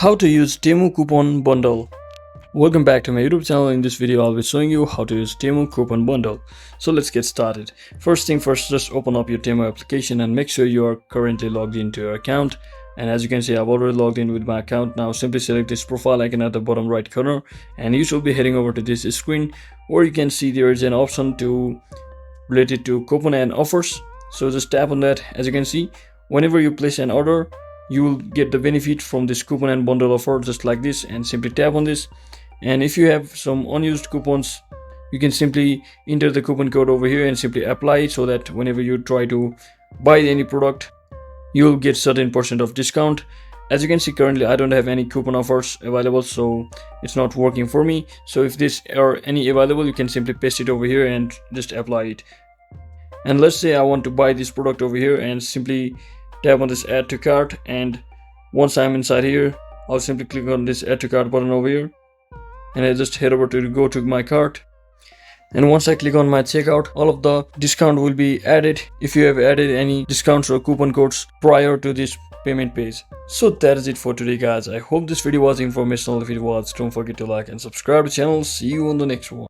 How to use Temu coupon bundle. Welcome back to my YouTube channel. In this video I'll be showing you how to use Temu coupon bundle. So let's get started. First thing first, just open up your Temu application and make sure you are currently logged into your account. And as you can see, I've already logged in with my account. Now simply select this profile icon at the bottom right corner and you should be heading over to this screen where you can see there is an option related to coupon and offers. So just tap on that. As you can see, whenever you place an order, you will get the benefit from this coupon and bundle offer just like this, and simply tap on this. And if you have some unused coupons, you can simply enter the coupon code over here and simply apply it, so that whenever you try to buy any product, you will get certain percent of discount. As you can see, currently I don't have any coupon offers available, so it's not working for me. So if this are any available, you can simply paste it over here and just apply it. And let's say I want to buy this product over here, and simply tap on this add to cart, and once I'm inside here, I'll simply click on this add to cart button over here, and I just head over to go to my cart. And once I click on my checkout, all of the discount will be added if you have added any discounts or coupon codes prior to this payment page. So that is it for today, guys. I hope this video was informational. If it was, don't forget to like and subscribe to the channel. See you on the next one.